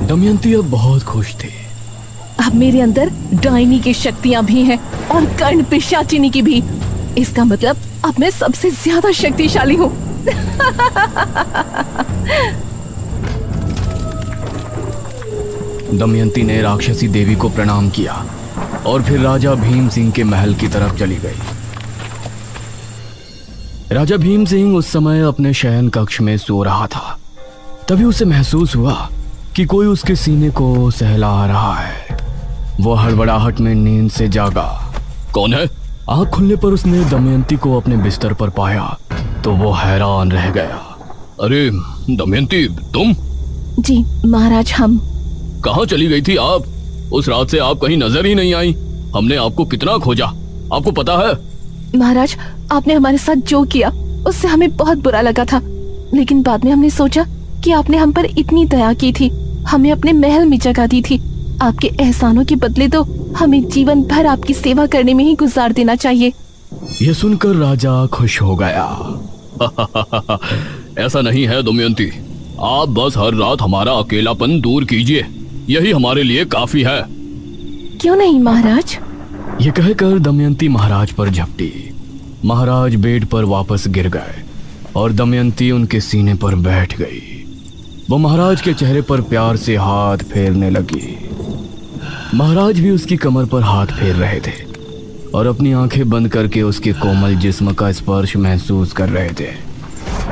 दमयंती अब बहुत खुश थी। अब मेरे अंदर डायनी की शक्तियां भी हैं और कर्ण पिशाचिनी की भी। इसका मतलब अब मैं सबसे ज्यादा शक्तिशाली हूँ। दमयंती ने राक्षसी देवी को प्रणाम किया और फिर राजा भीम सिंह के महल की तरफ चली गई। राजा भीम सिंह उस समय अपने शयन कक्ष में सो रहा था। तभी उसे महसूस हुआ कि कोई उसके सीने को सहला रहा है। वो हड़बड़ाहट में नींद से जागा। कौन है? आंख खुलने पर उसने दमयंती को अपने बिस्तर पर पाया तो वो हैरान रह गया। अरे दमयंती, तुम? जी महाराज, हम। कहाँ चली गई थी आप? उस रात से आप कहीं नजर ही नहीं आई। हमने आपको कितना खोजा, आपको पता है? महाराज, आपने हमारे साथ जो किया उससे हमें बहुत बुरा लगा था, लेकिन बाद में हमने सोचा कि आपने हम पर इतनी दया की थी, हमें अपने महल में जगह दी थी। आपके एहसानों के बदले तो हमें जीवन भर आपकी सेवा करने में ही गुजार देना चाहिए। यह सुनकर राजा खुश हो गया। ऐसा नहीं है दमयंती, आप बस हर रात हमारा अकेलापन दूर कीजिए, यही हमारे लिए काफी है। क्यों नहीं महाराज? ये कहकर दमयंती महाराज पर झपटी। महाराज बेड पर वापस गिर गए और दमयंती उनके सीने पर बैठ गई। वो महाराज के चेहरे पर प्यार से हाथ फेरने लगी। महाराज भी उसकी कमर पर हाथ फेर रहे थे और अपनी आंखें बंद करके उसके कोमल जिस्म का स्पर्श महसूस कर रहे थे।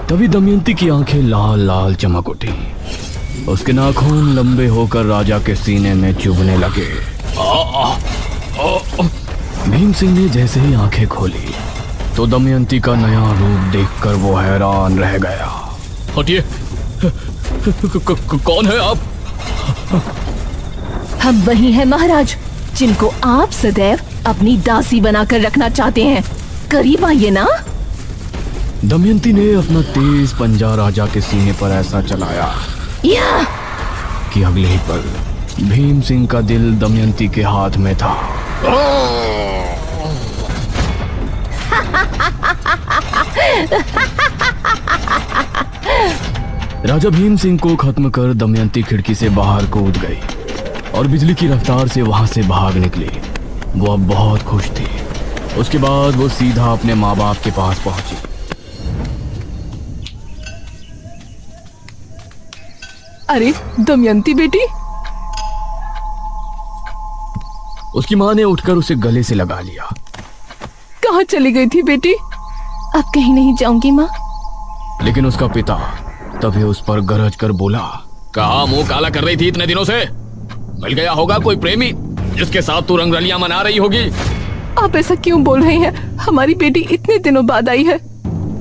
तभी दमयंती की आंखें लाल लाल चमक उठी। उसके नाखून लंबे होकर राजा के सीने में चुभने लगे। भीम सिंह ने जैसे ही आंखें खोली तो दमयंती का नया रूप देखकर वो हैरान रह गया। हटिए, कौन है आप? हम वही हैं महाराज, जिनको आप सदैव अपनी दासी बनाकर रखना चाहते हैं। करीब आइए ना। दमयंती ने अपना तेज पंजा राजा के सीने पर ऐसा चलाया कि अगले ही पल भीम सिंह का दिल दमयंती के हाथ में था। राजा भीम सिंह को खत्म कर दमयंती खिड़की से बाहर कूद गई और बिजली की रफ्तार से वहां से भाग निकली। वो अब बहुत खुश थी। उसके बाद वो सीधा अपने माँ बाप के पास पहुंची। अरे दमयंती बेटी। उसकी माँ ने उठकर उसे गले से लगा लिया। कहाँ चली गई थी बेटी? अब कहीं नहीं जाऊंगी माँ। लेकिन उसका पिता तभी उस पर गरज कर बोला, कहाँ मुंह काला कर रही थी इतने दिनों से? मिल गया होगा कोई प्रेमी जिसके साथ तू रंगरलियां मना रही होगी। आप ऐसा क्यों बोल रहे हैं? हमारी बेटी इतने दिनों बाद आई है।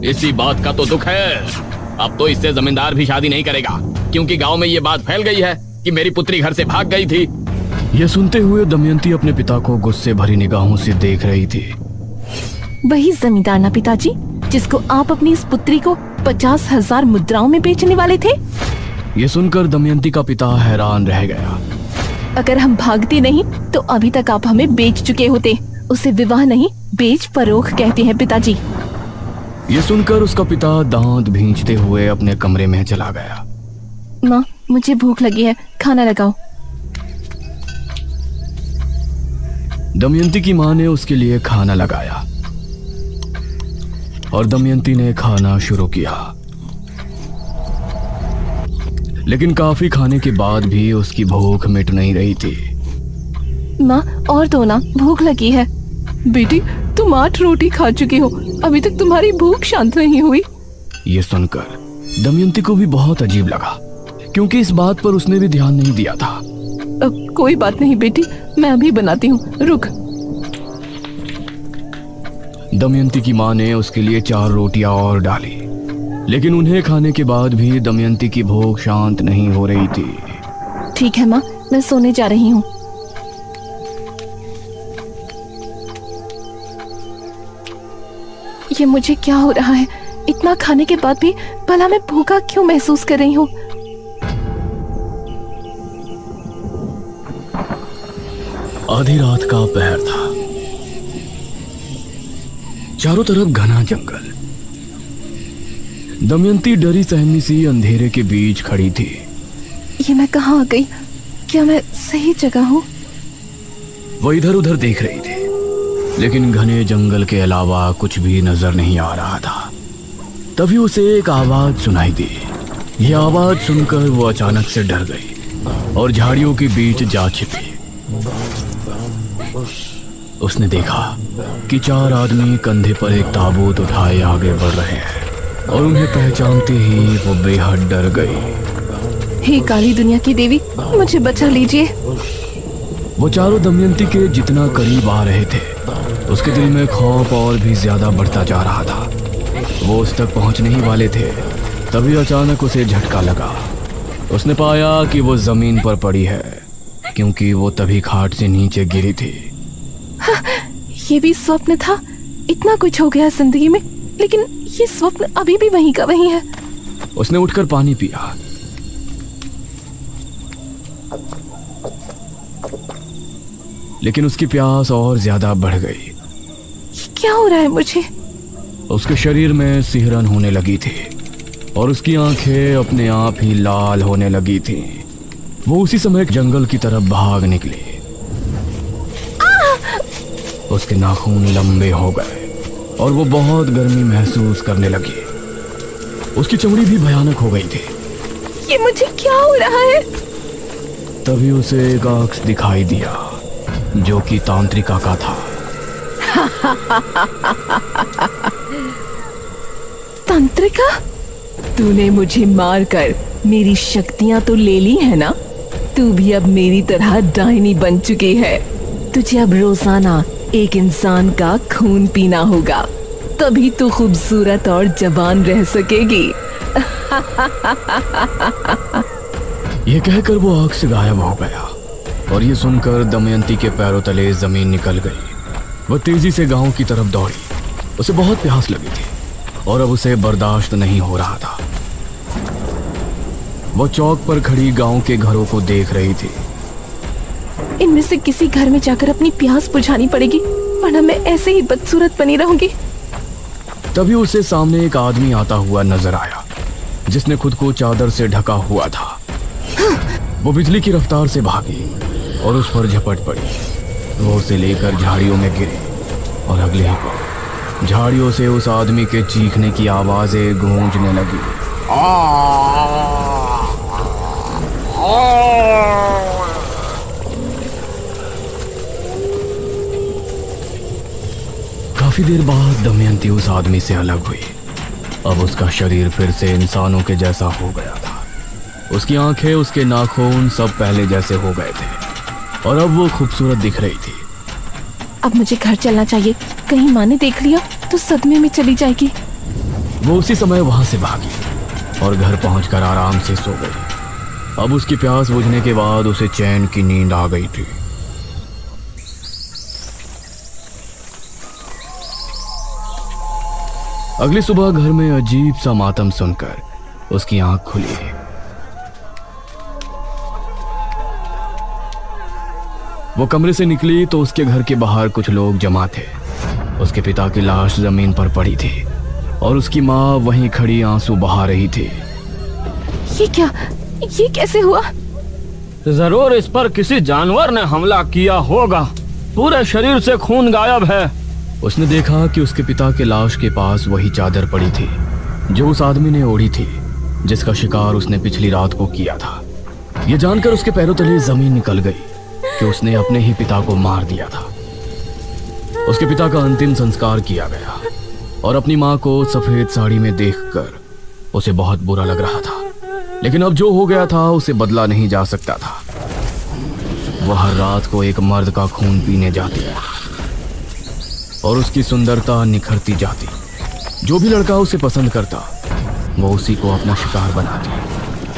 इसी बात का तो दुख है। अब तो इससे जमींदार भी शादी नहीं करेगा, क्योंकि गांव में ये बात फैल गई है कि मेरी पुत्री घर से भाग गई थी। यह सुनते हुए दमयंती अपने पिता को गुस्से भरी निगाहों से देख रही थी। वही जमींदार ना पिताजी, जिसको आप अपनी इस पुत्री को 50,000 मुद्राओं में बेचने वाले थे? ये सुनकर दमयंती का पिता हैरान रह गया। अगर हम भागते नहीं तो अभी तक आप हमें बेच चुके होते। उसे विवाह नहीं, बेच फरोख कहते हैं पिताजी। ये सुनकर उसका पिता दांत भींचते हुए अपने कमरे में चला गया। माँ, मुझे भूख लगी है, खाना लगाओ। दमयंती की माँ ने उसके लिए खाना लगाया और दमयंती ने खाना शुरू किया। लेकिन काफी खाने के बाद भी उसकी भूख मिट नहीं रही थी। माँ, और दो ना, भूख लगी है। बेटी, तुम 8 रोटी खा चुकी हो, अभी तक तुम्हारी भूख शांत नहीं हुई। ये सुनकर दमयंती को भी बहुत अजीब लगा, क्योंकि इस बात पर उसने भी ध्यान नहीं दिया था। कोई बात नहीं बेटी, मैं अभी बनाती हूँ, रुक। दमयंती की माँ ने उसके लिए 4 रोटियां और डाली, लेकिन उन्हें खाने के बाद भी दमयंती की भूख शांत नहीं हो रही थी। ठीक है माँ, मैं सोने जा रही हूँ। ये मुझे क्या हो रहा है? इतना खाने के बाद भी भला मैं भूखा क्यों महसूस कर रही हूँ? आधी रात का पहर था। चारों तरफ घना जंगल। दमयंती डरी सहमी सी अंधेरे के बीच खड़ी थी। ये मैं कहाँ आ गई? क्या मैं सही जगह हूँ? वो इधर उधर देख रही थी, लेकिन घने जंगल के अलावा कुछ भी नजर नहीं आ रहा था। तभी उसे एक आवाज सुनाई दी। यह आवाज सुनकर वो अचानक से डर गई और झाड़ियों के बीच जा छिपी। उसने देखा कि 4 आदमी कंधे पर एक ताबूत उठाए आगे बढ़ रहे हैं और उन्हें पहचानते ही वो बेहद डर गई। हे काली दुनिया की देवी, मुझे बचा लीजिए। वो चारों दमयंती के जितना करीब आ रहे थे, उसके दिल में खौफ और भी ज्यादा बढ़ता जा रहा था। वो उस तक पहुंचने ही वाले थे, तभी अचानक उसे झटका लगा। उसने पाया कि वो जमीन पर पड़ी है, क्योंकि वो तभी खाट से नीचे गिरी थी। ये भी स्वप्न था? इतना कुछ हो गया जिंदगी में, लेकिन ये स्वप्न अभी भी वहीं का वहीं है। उसने उठकर पानी पिया। लेकिन उसकी प्यास और ज्यादा बढ़ गई। ये क्या हो रहा है मुझे? उसके शरीर में सिहरन होने लगी थी और उसकी आंखें अपने आप ही लाल होने लगी थी। वो उसी समय जंगल की तरफ भाग निकली। उसके नाखून लंबे हो गए और वो बहुत गर्मी महसूस करने लगी। उसकी चमड़ी भी भयानक हो गई थी। ये मुझे क्या हो रहा है? तभी उसे एक अक्स दिखाई दिया, जो कि तांत्रिका का था। तांत्रिका? तूने मुझे मारकर मेरी शक्तियां तो ले ली है ना? तू भी अब मेरी तरह डायनी बन चुकी है। तुझे अब रोजाना एक इंसान का खून पीना होगा, तभी तू खूबसूरत और जवान रह सकेगी। ये कहकर वो आग से गायब हो गया और ये सुनकर दमयंती के पैरों तले जमीन निकल गई। वो तेजी से गांव की तरफ दौड़ी। उसे बहुत प्यास लगी थी और अब उसे बर्दाश्त नहीं हो रहा था। वो चौक पर खड़ी गांव के घरों को देख रही थी। इनमें से किसी घर में जाकर अपनी प्यास बुझानी पड़ेगी, वरना मैं ऐसे ही बदसूरत बनी रहूंगी। तभी उसे सामने एक आदमी आता हुआ नजर आया, जिसने खुद को चादर से ढका हुआ था। वो बिजली की रफ्तार से भागी और उस पर झपट पड़ी। वो उसे लेकर झाड़ियों में गिरी और अगले ही पल झाड़ियों से उस आदमी के चीखने की आवाजें गूंजने लगी। काफी देर बाद दमयंती उस आदमी से अलग हुई। अब उसका शरीर फिर से इंसानों के जैसा हो गया था। उसकी आंखें, उसके नाखून सब पहले जैसे हो गए थे और अब वो खूबसूरत दिख रही थी। अब मुझे घर चलना चाहिए, कहीं माँ ने देख लिया तो सदमे में चली जाएगी। वो उसी समय वहां से भागी और घर पहुंचकर आराम से सो गई। अब उसकी प्यास बुझने के बाद उसे चैन की नींद आ गई थी। अगली सुबह घर में अजीब सा मातम सुनकर उसकी आंख खुली। वो कमरे से निकली तो उसके घर के बाहर कुछ लोग जमा थे। उसके पिता की लाश जमीन पर पड़ी थी और उसकी माँ वहीं खड़ी आंसू बहा रही थी। ये क्या? ये कैसे हुआ? जरूर इस पर किसी जानवर ने हमला किया होगा। पूरे शरीर से खून गायब है। उसने देखा कि उसके पिता के लाश के पास वही चादर पड़ी थी जो उस आदमी ने ओढ़ी थी, जिसका शिकार उसने पिछली रात को किया था। यह जानकर उसके पैरों तले जमीन निकल गई कि उसने अपने ही पिता को मार दिया था। उसके पिता का अंतिम संस्कार किया गया और अपनी माँ को सफेद साड़ी में देखकर उसे बहुत बुरा लग रहा था, लेकिन अब जो हो गया था उसे बदला नहीं जा सकता था। वह हर रात को एक मर्द का खून पीने जाती और उसकी सुंदरता निखरती जाती। जो भी लड़का उसे पसंद करता वो उसी को अपना शिकार बनाती,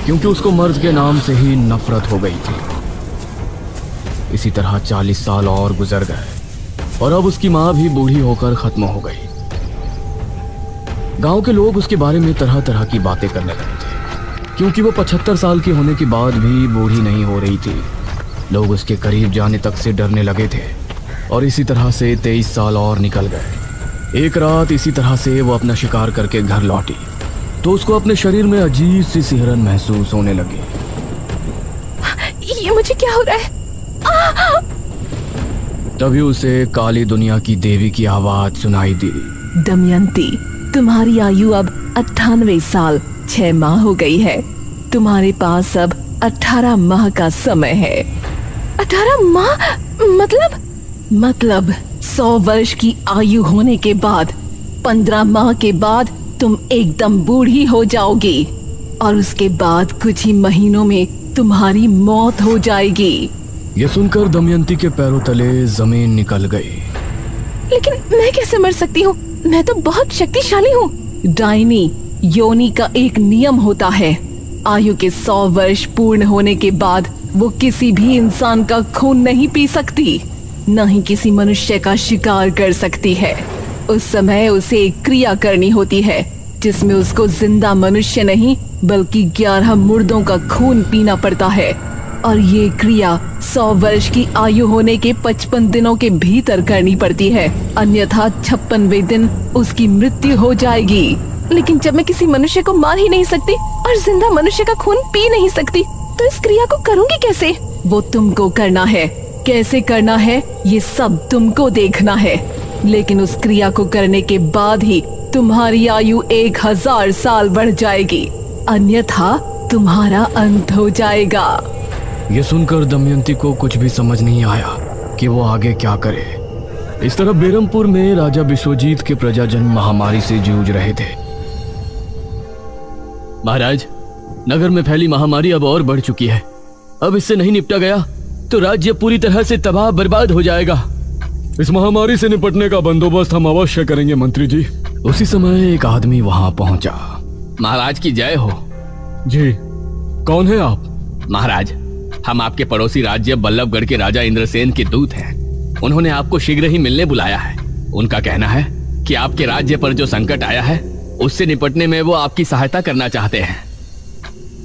क्योंकि उसको मर्द के नाम से ही नफरत हो गई थी। इसी तरह 40 साल और गुजर गए और अब उसकी माँ भी बूढ़ी होकर खत्म हो गई। गांव के लोग उसके बारे में तरह तरह की बातें करने लगे थे, क्योंकि वो 75 साल की होने के बाद भी बूढ़ी नहीं हो रही थी। लोग उसके करीब जाने तक से डरने लगे थे और इसी तरह से 23 साल और निकल गए। एक रात इसी तरह से वो अपना शिकार करके घर लौटी तो उसको अपने शरीर में अजीब सी सिहरन महसूस होने लगी। ये मुझे क्या हो रहा है? तभी उसे काली दुनिया की देवी की आवाज सुनाई दी। दमयंती, तुम्हारी आयु अब 98 साल 6 माह हो गई है। तुम्हारे पास अब 18 माह का समय है। 18 माह? मतलब 100 वर्ष की आयु होने के बाद 15 माह के बाद तुम एकदम बूढ़ी हो जाओगी और उसके बाद कुछ ही महीनों में तुम्हारी मौत हो जाएगी। ये सुनकर दमयंती के पैरों तले जमीन निकल गई। लेकिन मैं कैसे मर सकती हूँ? मैं तो बहुत शक्तिशाली हूँ। डायनी योनि का एक नियम होता है। आयु के 100 वर्ष पूर्ण होने के बाद वो किसी भी इंसान का खून नहीं पी सकती, न ही किसी मनुष्य का शिकार कर सकती है। उस समय उसे एक क्रिया करनी होती है जिसमें उसको जिंदा मनुष्य नहीं बल्कि 11 मुर्दों का खून पीना पड़ता है, और ये क्रिया 100 वर्ष की आयु होने के 55 दिनों के भीतर करनी पड़ती है, अन्यथा 56वें दिन उसकी मृत्यु हो जाएगी। लेकिन जब मैं किसी मनुष्य को मार ही नहीं सकती और जिंदा मनुष्य का खून पी नहीं सकती, तो इस क्रिया को करूंगी कैसे? वो तुमको करना है। कैसे करना है ये सब तुमको देखना है, लेकिन उस क्रिया को करने के बाद ही तुम्हारी आयु 1000 साल बढ़ जाएगी, अन्यथा तुम्हारा अंत हो जाएगा। ये सुनकर दमयंती को कुछ भी समझ नहीं आया कि वो आगे क्या करे। इस तरफ बेरमपुर में राजा विश्वजीत के प्रजाजन महामारी से जूझ रहे थे। महाराज, नगर में फैली महामारी अब और बढ़ चुकी है। अब इससे नहीं निपटा गया तो राज्य पूरी तरह से तबाह बर्बाद हो जाएगा। इस महामारी से निपटने का बंदोबस्त हम अवश्य करेंगे मंत्री जी। उसी समय एक आदमी वहां पहुंचा। महाराज की जय हो। जी, कौन है आप? महाराज, हम आपके पड़ोसी राज्य बल्लभगढ़ के राजा इंद्रसेन के दूत हैं। उन्होंने आपको शीघ्र ही मिलने बुलाया है। उनका कहना है कि आपके राज्य पर जो संकट आया है उससे निपटने में वो आपकी सहायता करना चाहते हैं।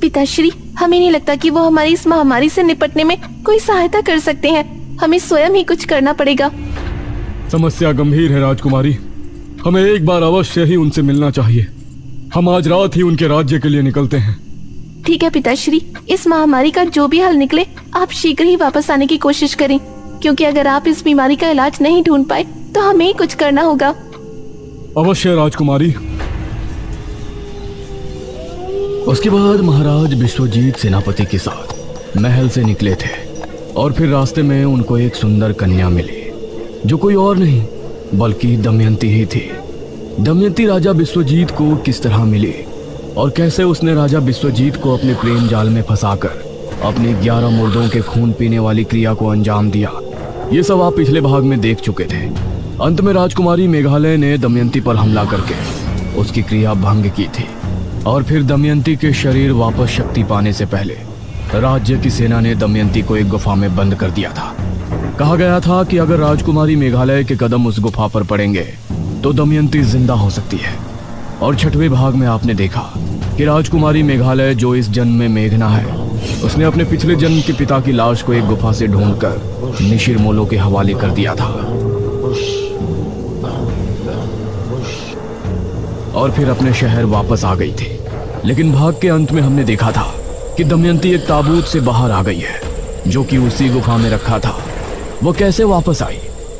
पिताश्री, हमें नहीं लगता कि वो हमारी इस महामारी से निपटने में कोई सहायता कर सकते हैं। हमें स्वयं ही कुछ करना पड़ेगा। समस्या गंभीर है राजकुमारी, हमें एक बार अवश्य ही उनसे मिलना चाहिए। हम आज रात ही उनके राज्य के लिए निकलते हैं। ठीक है पिताश्री, इस महामारी का जो भी हल निकले आप शीघ्र ही वापस आने की कोशिश करें, क्योंकि अगर आप इस बीमारी का इलाज नहीं ढूंढ पाए तो हमें ही कुछ करना होगा। अवश्य राजकुमारी। उसके बाद महाराज विश्वजीत सेनापति के साथ महल से निकले थे और फिर रास्ते में उनको एक सुंदर कन्या मिली जो कोई और नहीं बल्कि दमयंती ही थी। दमयंती राजा विश्वजीत को किस तरह मिली और कैसे उसने राजा विश्वजीत को अपने प्रेम जाल में फंसाकर अपने 11 मुर्दों के खून पीने वाली क्रिया को अंजाम दिया, ये सब आप पिछले भाग में देख चुके थे। अंत में राजकुमारी मेघालय ने दमयंती पर हमला करके उसकी क्रिया भंग की थी और फिर दमयंती के शरीर वापस शक्ति पाने से पहले राज्य की सेना ने दमयंती को एक गुफा में बंद कर दिया था। कहा गया था कि अगर राजकुमारी मेघालय के कदम उस गुफा पर पड़ेंगे तो दमयंती जिंदा हो सकती है। और 6वें भाग में आपने देखा कि राजकुमारी मेघालय जो इस जन्म में मेघना है, उसने अपने पिछले जन्म के पिता की लाश को एक गुफा से ढूंढकर निशिर मोलों के हवाले कर दिया था और फिर अपने शहर वापस आ गई थी। लेकिन भाग के अंत में हमने देखा था कि दमयंती एक ताबूत से बाहर आ गई है जो कि उसी गुफा में रखा था। वो कैसे वापस आई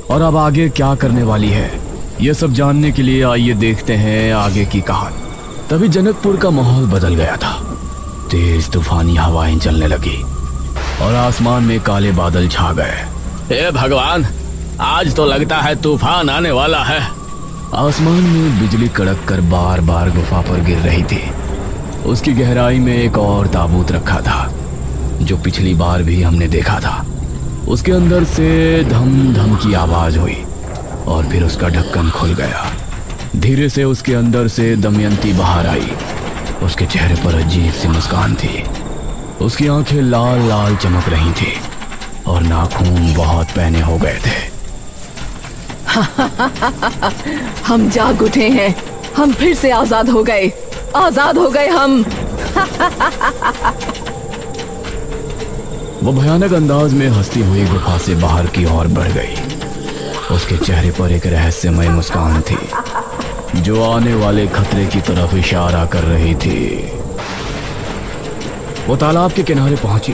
और अब आगे क्या करने वाली है, ये सब जानने के लिए आइए देखते हैं आगे की कहानी। तभी जनकपुर का माहौल बदल गया था। तेज तूफानी हवाएं चलने लगी और आसमान में काले बादल छा गए। हे भगवान, आज तो लगता है तूफान आने वाला है। आसमान में बिजली कड़क कर बार बार गुफा पर गिर रही थी। उसकी गहराई में एक और ताबूत रखा था जो पिछली बार भी हमने देखा था। उसके अंदर से धम धम की आवाज हुई और फिर उसका ढक्कन खुल गया। धीरे से उसके अंदर से दमयंती बाहर आई। उसके चेहरे पर अजीब सी मुस्कान थी। उसकी आंखें लाल लाल चमक रही थी और नाखून बहुत पैने हो गए थे। हम जाग उठे हैं, हम फिर से आजाद हो गए हम। वो भयानक अंदाज में हंसती हुई गुफा से बाहर की ओर बढ़ गई। उसके चेहरे पर एक रहस्यमय मुस्कान थी जो आने वाले खतरे की तरफ इशारा कर रही थी। वो तालाब के किनारे पहुंची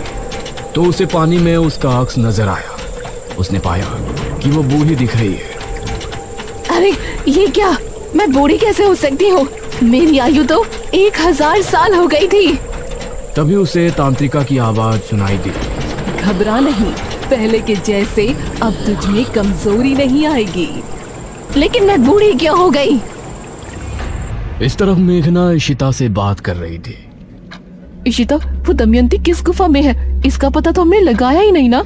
तो उसे पानी में उसका अक्स नजर आया। उसने पाया कि वो बूढ़ी दिख रही है। अरे ये क्या, मैं बूढ़ी कैसे हो सकती हूँ? मेरी आयु तो 1000 साल हो गई थी। तभी उसे तांत्रिका की आवाज सुनाई दी। घबरा नहीं, पहले के जैसे अब तुझ में कमजोरी नहीं आएगी। लेकिन मैं बूढ़ी क्यों हो गई? इस तरफ मेघना इशिता से बात कर रही थी। इशिता, वो दमयंती किस गुफा में है, इसका पता तो हमने लगाया ही नहीं ना।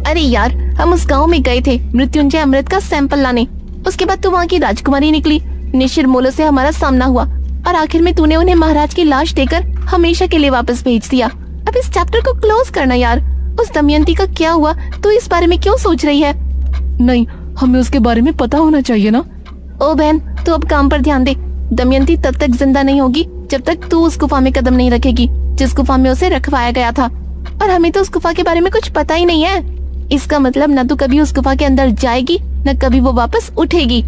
अरे यार, हम उस गांव में गए थे मृत्युंजय अमृत का सैंपल लाने। उसके बाद तो वहाँ की राजकुमारी निकली। निशिर मोलो से हमारा सामना हुआ और आखिर में तूने उन्हें महाराज की लाश देकर हमेशा के लिए वापस भेज दिया। अब इस चैप्टर को क्लोज करना यार। उस दमयंती का क्या हुआ, तू इस बारे में क्यों सोच रही है? नहीं, हमें उसके बारे में पता होना चाहिए ना। ओ बहन, तू अब काम पर ध्यान दे। दमयंती तब तक जिंदा नहीं होगी जब तक तू उस गुफा में कदम नहीं रखेगी जिस गुफा में उसे रखवाया गया था। और हमें तो उस गुफा के बारे में कुछ पता ही नहीं है। इसका मतलब न तू कभी उस गुफा के अंदर जाएगी न कभी वो वापस उठेगी।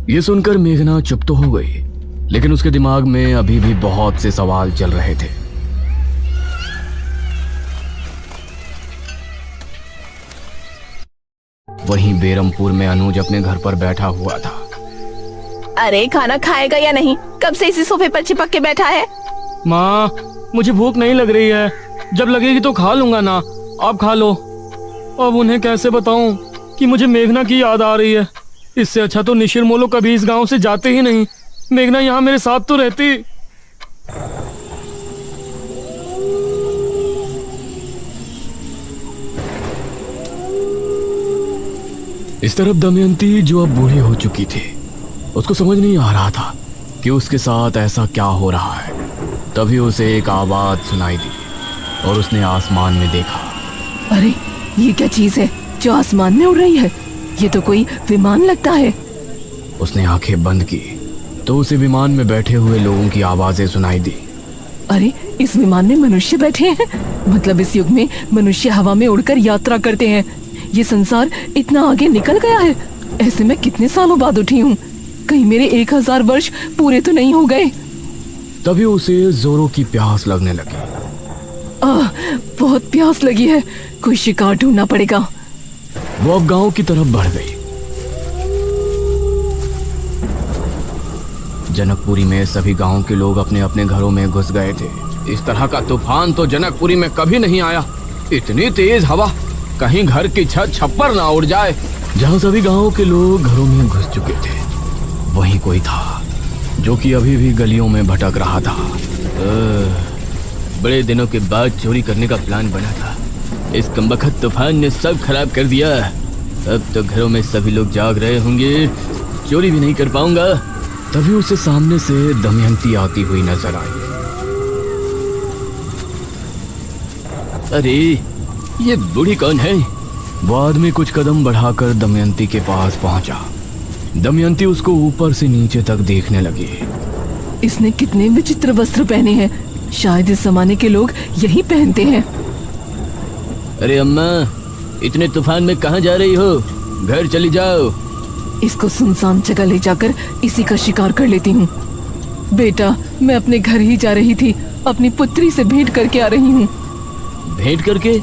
ये सुनकर मेघना चुप तो हो गई, लेकिन उसके दिमाग में अभी भी बहुत से सवाल चल रहे थे। वहीं बेरमपुर में अनुज अपने घर पर बैठा हुआ था। अरे खाना खाएगा या नहीं? कब से इसी सोफे पर चिपक के बैठा है? माँ, मुझे भूख नहीं लग रही है। जब लगेगी तो खा लूंगा ना, आप खा लो। अब उन्हें कैसे बताऊं कि मुझे मेघना की याद आ रही है। इससे अच्छा तो निशिर मोलो कभी इस गांव से जाते ही नहीं। मेघना यहाँ मेरे साथ तो रहती। इस तरफ दमयंती, जो अब बूढ़ी हो चुकी थी, उसको समझ नहीं आ रहा था कि उसके साथ ऐसा क्या हो रहा है। तभी उसे एक आवाज सुनाई दी और उसने आसमान में देखा। अरे ये क्या चीज है जो आसमान में उड़ रही है? ये तो कोई विमान लगता है। उसने आंखें बंद की तो उसे विमान में बैठे हुए लोगों की आवाजें सुनाई दी। अरे इस विमान में मनुष्य बैठे हैं। मतलब इस युग में मनुष्य हवा में उड़कर यात्रा करते हैं। ये संसार इतना आगे निकल गया है। ऐसे में कितने सालों बाद उठी हूँ। कहीं मेरे 1000 वर्ष पूरे तो नहीं हो गए। तभी उसे जोरों की प्यास लगने लगी। बहुत प्यास लगी है। कोई शिकार ढूंढना पड़ेगा। वो अब गांव की तरफ बढ़ गई। जनकपुरी में सभी गांव के लोग अपने अपने घरों में घुस गए थे। इस तरह का तूफान तो जनकपुरी में कभी नहीं आया। इतनी तेज हवा, कहीं घर की छत छप्पर ना उड़ जाए। जहां सभी गांव के लोग घरों में घुस चुके थे, वहीं कोई था जो कि अभी भी गलियों में भटक रहा था। बड़े दिनों के बाद चोरी करने का प्लान बना था। इस कमबख्त तूफान ने सब खराब कर दिया। अब तो घरों में सभी लोग जाग रहे होंगे, चोरी भी नहीं कर पाऊंगा। तभी उसे सामने से दमयंती आती हुई नजर आई। अरे ये बूढ़ी कौन है? वो आदमी कुछ कदम बढ़ाकर दमयंती के पास पहुंचा। दमयंती उसको ऊपर से नीचे तक देखने लगी। इसने कितने विचित्र वस्त्र पहने हैं। शायद इस जमाने के लोग यही पहनते हैं। अरे अम्मा, इतने तूफान में कहाँ जा रही हो? घर चली जाओ। इसको सुनसान जगह ले जाकर इसी का शिकार कर लेती हूँ। बेटा, मैं अपने घर ही जा रही थी। अपनी पुत्री से भेंट करके आ रही हूँ। भेंट करके?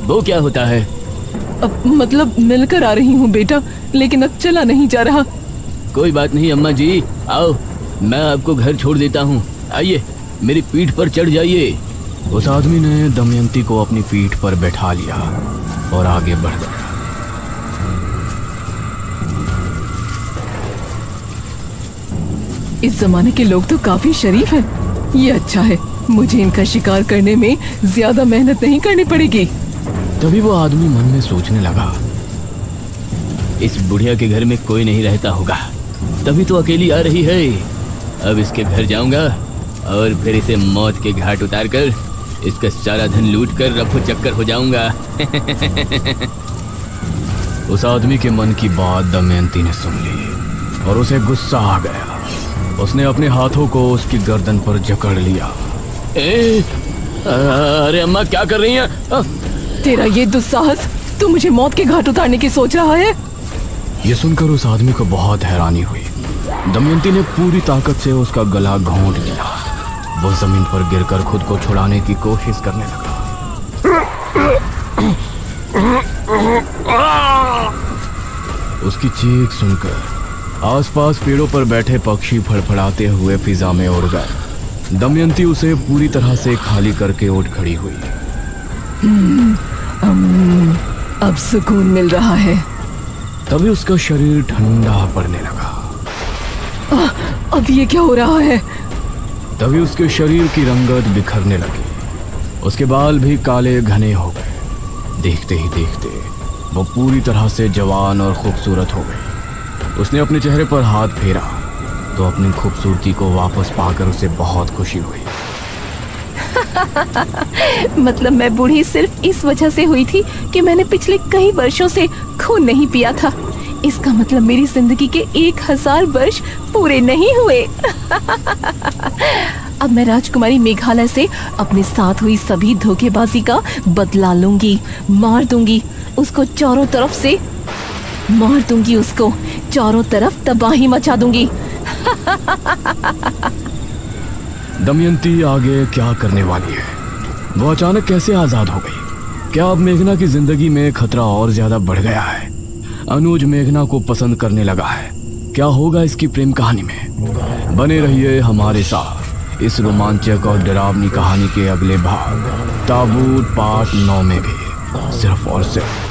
वो क्या होता है? अब मतलब मिलकर आ रही हूँ बेटा, लेकिन अब चला नहीं जा रहा। कोई बात नहीं अम्मा जी, आओ, मैं आपको घर छोड़ देता हूँ। आइए, मेरी पीठ पर चढ़ जाइए। उस आदमी ने दमयंती को अपनी पीठ पर बैठा लिया और आगे बढ़ गया। इस जमाने के लोग तो काफी शरीफ हैं। ये अच्छा है, मुझे इनका शिकार करने में ज्यादा मेहनत नहीं करनी पड़ेगी। तभी वो आदमी मन में सोचने लगा, इस बुढ़िया के घर में कोई नहीं रहता होगा, तभी तो अकेली आ रही है। अब इसके घर जाऊंगा और फिर इसे मौत के घाट उतार कर इसका सारा धन लूट कर रफू चक्कर हो जाऊंगा। उस आदमी के मन की बात दमयंती ने सुन ली और उसे गुस्सा आ गया। उसने अपने हाथों को उसकी गर्दन पर जकड़ लिया। अरे अम्मा, क्या कर रही हैं? तेरा ये दुस्साहस, तू मुझे मौत के घाट उतारने की सोच रहा है? ये सुनकर उस आदमी को बहुत हैरानी हुई। दमयंती ने पूरी ताकत से उसका गला घोंट दिया। वो जमीन पर गिरकर खुद को छुड़ाने की कोशिश करने लगा। उसकी चीख सुनकर आसपास पेड़ों पर बैठे पक्षी फड़फड़ाते हुए फिजा में उड़ गए। दमयंती उसे पूरी तरह से खाली करके उठ खड़ी हुई। अब सुकून मिल रहा है। तभी उसका शरीर ठंडा पड़ने लगा। अब ये क्या हो रहा है? तभी उसके शरीर की रंगत बिखरने लगी। उसके बाल भी काले घने हो गए। देखते ही देखते वो पूरी तरह से जवान और खूबसूरत हो गई। उसने अपने चेहरे पर हाथ फेरा तो अपनी खूबसूरती को वापस पाकर उसे बहुत खुशी हुई। मतलब मैं बूढ़ी सिर्फ इस वजह से हुई थी कि मैंने पिछले कई वर्षों से खून नहीं पिया था। इसका मतलब मेरी जिंदगी के 1000 वर्ष पूरे नहीं हुए। अब मैं राजकुमारी मेघालय से अपने साथ हुई सभी धोखेबाजी का बदला लूंगी। मार दूंगी उसको चारों तरफ से, मार दूंगी उसको चारों तरफ, तबाही मचा दूंगी। दमयंती आगे क्या करने वाली है? वो अचानक कैसे आजाद हो गई? क्या अब मेघना की जिंदगी में खतरा और ज्यादा बढ़ गया है? अनुज मेघना को पसंद करने लगा है। क्या होगा इसकी प्रेम कहानी में? बने रहिए हमारे साथ इस रोमांचक और डरावनी कहानी के अगले भाग ताबूत पार्ट 9 में भी, सिर्फ और सिर्फ